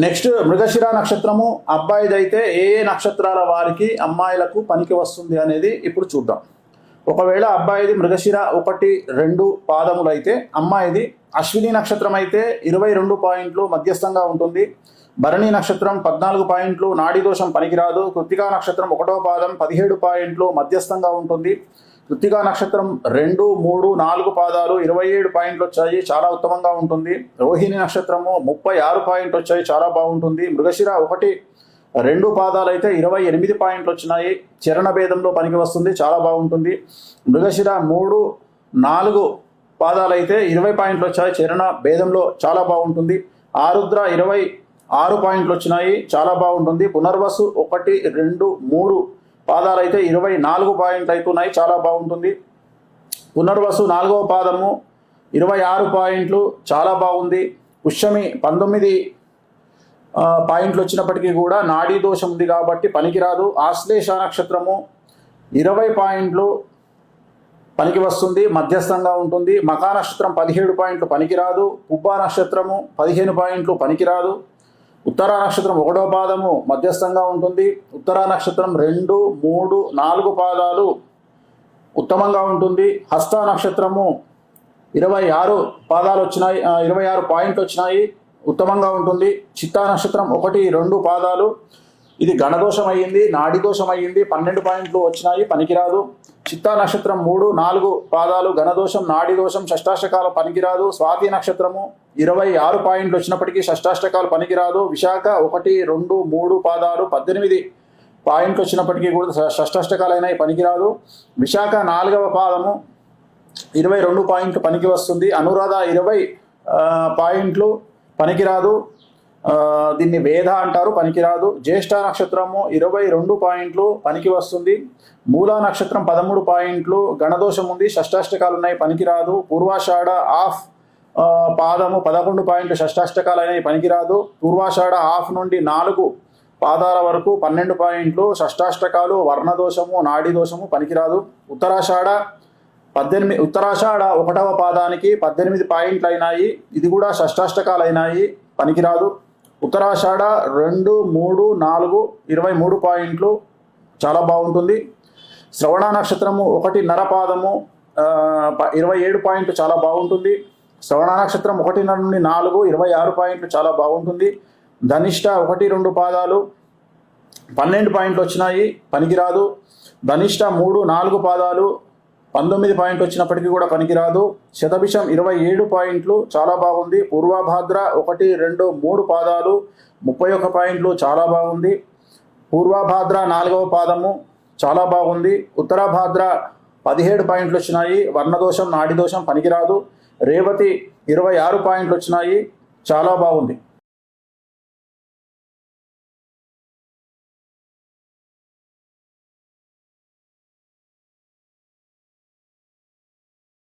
Next Mrigashira నక్షత్రము అబ్బాయిదైతే ఏ ఏ నక్షత్రాల వారికి అమ్మాయిలకు పనికి వస్తుంది అనేది ఇప్పుడు చూద్దాం. ఒకవేళ అబ్బాయిది మృగశిర 1, 2 పాదములు అయితే, అమ్మాయిది అశ్విని నక్షత్రం అయితే 22 పాయింట్లు మధ్యస్థంగా ఉంటుంది. భరణి నక్షత్రం 14 పాయింట్లు నాడీ దోషం పనికిరాదు. కృత్తికా నక్షత్రం 1వ పాదం 17 పాయింట్లు మధ్యస్థంగా ఉంటుంది. కృత్తికా నక్షత్రం 2, 3, 4 పాదాలు 27 పాయింట్లు వచ్చాయి, చాలా ఉత్తమంగా ఉంటుంది. రోహిణి నక్షత్రము 36 పాయింట్లు వచ్చాయి, చాలా బాగుంటుంది. మృగశిర 1, 2 పాదాలు అయితే 28 పాయింట్లు వచ్చినాయి, చరణ భేదంలో పనికి వస్తుంది, చాలా బాగుంటుంది. మృగశిర 3, 4 పాదాలు అయితే 20 పాయింట్లు వచ్చాయి, చరణ భేదంలో చాలా బాగుంటుంది. ఆరుద్ర 26 పాయింట్లు వచ్చినాయి, చాలా బాగుంటుంది. పునర్వసు 1, 2, 3 పాదాలు అయితే 24 పాయింట్లు అవుతున్నాయి, చాలా బాగుంటుంది. పునర్వసు 4వ పాదము 26 పాయింట్లు, చాలా బాగుంది. పుష్యమి 19 పాయింట్లు వచ్చినప్పటికీ కూడా నాడీ దోషం ఉంది కాబట్టి పనికిరాదు. ఆశ్లేష నక్షత్రము 20 పాయింట్లు పనికి వస్తుంది, మధ్యస్థంగా ఉంటుంది. మకా నక్షత్రం 17 పాయింట్లు పనికిరాదు. పుబ్బా నక్షత్రము 15 పాయింట్లు పనికిరాదు. ఉత్తరా నక్షత్రం 1వ పాదము మధ్యస్థంగా ఉంటుంది. ఉత్తరా నక్షత్రం 2, 3, 4 పాదాలు ఉత్తమంగా ఉంటుంది. హస్త నక్షత్రము 26 పాదాలు వచ్చినాయి, 26 పాయింట్లు వచ్చినాయి, ఉత్తమంగా ఉంటుంది. చిత్తా నక్షత్రం 1, 2 పాదాలు, ఇది గణదోషం అయ్యింది, నాడి దోషం అయ్యింది, 12 పాయింట్లు వచ్చినాయి, పనికిరాదు. చిత్తా నక్షత్రం 3, 4 పాదాలు గణదోషం, నాడి దోషం, షష్టాష్టకాలు పనికిరాదు. స్వాతి నక్షత్రము 26 పాయింట్లు వచ్చినప్పటికీ షష్టాష్టకాలు పనికిరాదు. విశాఖ 1, 2, 3 పాదాలు 18 పాయింట్లు వచ్చినప్పటికీ కూడా షష్టాష్టకాలైనా పనికిరాదు. విశాఖ 4వ పాదము 22 పాయింట్లు పనికి వస్తుంది. అనురాధ 20 పాయింట్లు పనికిరాదు, దీన్ని వేద అంటారు, పనికిరాదు. జ్యేష్ఠ నక్షత్రము 22 పాయింట్లు పనికి వస్తుంది. మూలా నక్షత్రం 13 పాయింట్లు, గణదోషం ఉంది, షష్టాష్టకాలు ఉన్నాయి, పనికిరాదు. పూర్వాషాఢ హాఫ్ పాదము 11 పాయింట్లు, షష్టాష్టకాలు అయినాయి, పనికిరాదు. పూర్వాషాఢ హాఫ్ నుండి 4 పాదాల వరకు 12 పాయింట్లు, షష్టాష్టకాలు, వర్ణదోషము, నాడీ దోషము, పనికిరాదు. ఉత్తరాషాఢ 1వ పాదానికి 18 పాయింట్లు అయినాయి, ఇది కూడా షష్టాష్టకాలు అయినాయి, పనికిరాదు. ఉత్తరాషాఢ 2, 3, 4 23 పాయింట్లు, చాలా బాగుంటుంది. శ్రవణ నక్షత్రము 1 పాదము 27 పాయింట్లు, చాలా బాగుంటుంది. శ్రవణ నక్షత్రం 1 నుండి 4 26 పాయింట్లు, చాలా బాగుంటుంది. ధనిష్ట 1, 2 పాదాలు 12 పాయింట్లు వచ్చినాయి, పనికిరాదు. ధనిష్ట 3, 4 పాదాలు 19 పాయింట్లు వచ్చినప్పటికీ కూడా పనికిరాదు. శతభిషం 27 పాయింట్లు, చాలా బాగుంది. పూర్వభాద్ర 1, 2, 3 పాదాలు 31 పాయింట్లు, చాలా బాగుంది. పూర్వభాద్ర 4వ పాదము చాలా బాగుంది. ఉత్తరాభాద్ర 17 పాయింట్లు వచ్చినాయి, వర్ణదోషం, నాడి దోషం, పనికిరాదు. రేవతి 26 పాయింట్లు వచ్చినాయి, చాలా బాగుంది.